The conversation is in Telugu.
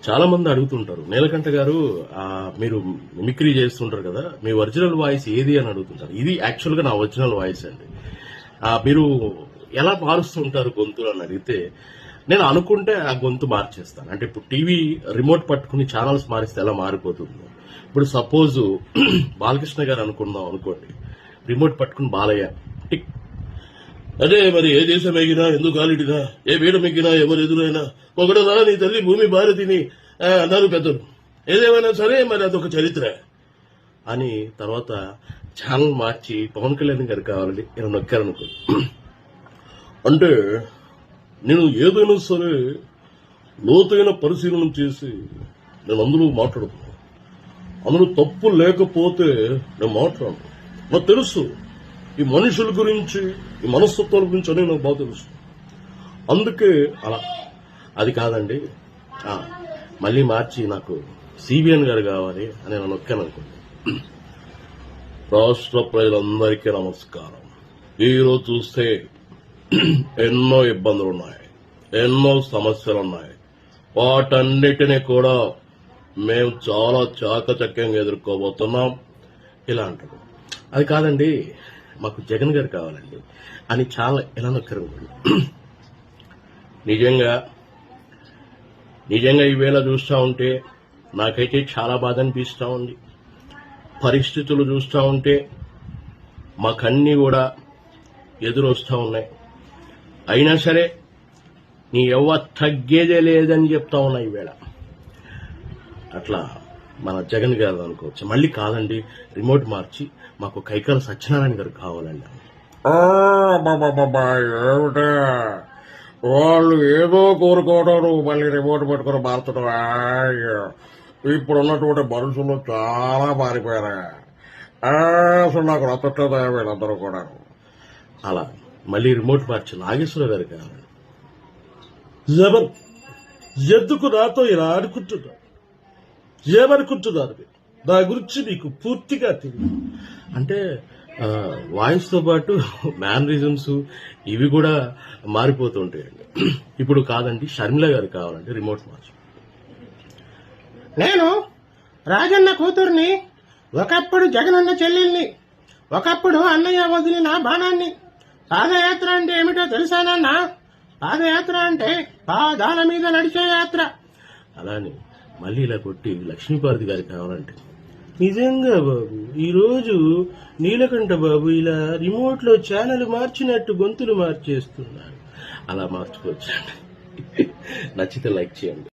చాలా మంది అడుగుతుంటారు, నీలకంఠ గారు మీరు మిమిక్రీ చేస్తుంటారు కదా, మీ ఒరిజినల్ వాయిస్ ఏది అని అడుగుతుంటారు. ఇది యాక్చువల్ గా నా ఒరిజినల్ వాయిస్ అండి. మీరు ఎలా మారుస్తుంటారు గొంతులు అని అడిగితే, నేను అనుకుంటే ఆ గొంతు మార్చేస్తాను. అంటే ఇప్పుడు టీవీ రిమోట్ పట్టుకుని ఛానల్స్ మారిస్తే ఎలా మారిపోతుందో, ఇప్పుడు సపోజ్ బాలకృష్ణ గారు అనుకుందాం అనుకోండి, రిమోట్ పట్టుకుని బాలయ్య టిక్, అదే మరి ఏ దేశం ఎగినా ఎందుకు గాలిడినా, ఏ వీడ మెగ్గినా ఎవరు ఎదురైనా ఒకడదా నీ తల్లి భూమి భారతిని అన్నారు పెద్దలు, ఏదేమైనా సరే మరి అదొక చరిత్ర అని తర్వాత ఛానల్ మార్చి పవన్ కళ్యాణ్ గారు కావాలని నేను నొక్కారనుకో. అంటే నేను ఏదైనా సరే లోతైన పరిశీలన చేసి నేను అందులో మాట్లాడుతున్నాను, అందులో తప్పు లేకపోతే నేను మాట్లాడను. నాకు తెలుసు ఈ మనుషుల గురించి, ఈ మనస్తత్వాల గురించి అని నాకు బాగా తెలుసు. అందుకే అలా. అది కాదండి, మళ్ళీ మార్చి నాకు సిబిఎన్ గారు కావాలి అని నేను నొక్కాను అనుకోండి. రాష్ట్ర ప్రజలందరికీ నమస్కారం. ఈరోజు చూస్తే ఎన్నో ఇబ్బందులున్నాయి, ఎన్నో సమస్యలున్నాయి. వాటన్నిటినీ కూడా మేము చాలా చాకచక్యంగా ఎదుర్కోబోతున్నాం ఇలా అంటారు. అది కాదండి, మాకు జగన్ గారు కావాలండి అని చాలా ఎలా నొక్కారు. నిజంగా ఈవేళ చూస్తూ ఉంటే నాకైతే చాలా బాధ అనిపిస్తూ ఉంది. పరిస్థితులు చూస్తూ ఉంటే మాకన్నీ కూడా ఎదురొస్తూ ఉన్నాయి. అయినా సరే నీ ఎవ్వ తగ్గేదే లేదని చెప్తా ఉన్నా ఈవేళ. అట్లా మన జగన్ గారు అనుకోవచ్చు. మళ్ళీ కాదండి, రిమోట్ మార్చి మాకు కైకాల సత్యనారాయణ గారు కావాలండి. ఏమిటే వాళ్ళు ఏదో కోరుకోవడం, మళ్ళీ రిమోట్ పట్టుకుని మారుతడం. ఇప్పుడు ఉన్నటువంటి మనుషులు చాలా మారిపోయారు. అసలు నాకు నచ్చట్లేదు వీళ్ళందరూ కూడా. అలా మళ్ళీ రిమోట్ మార్చి నాగేశ్వర గారు కావాలండి. జబర్ ఎందుకు నాతో ఇలా ఆడుకుంటున్నారు? ఏమనుకుంటున్నారు? నా గురించి మీకు పూర్తిగా తెలియదు. అంటే వాయిస్ తో పాటు మేనరిజమ్స్ ఇవి కూడా మారిపోతూ ఉంటాయండి. ఇప్పుడు కాదండి, షర్మిల గారు కావాలండి రిమోట్ మార్చి. నేను రాజన్న కూతుర్ని, ఒకప్పుడు జగనన్న చెల్లెల్ని, ఒకప్పుడు అన్నయ్య వదిలిన బాణాన్ని. పాదయాత్ర అంటే ఏమిటో తెలుసానన్నా? పాదయాత్ర అంటే పాదాల మీద నడిచే యాత్ర. అలానే మళ్ళీ ఇలా కొట్టి లక్ష్మీపార్వతి గారికి కావాలంటే. నిజంగా బాబు, ఈరోజు నీలకంఠ బాబు ఇలా రిమోట్ లో ఛానల్ మార్చినట్టు గొంతులు మార్చేస్తున్నారు. అలా మార్చుకోవచ్చండి. నచ్చితే లైక్ చేయండి.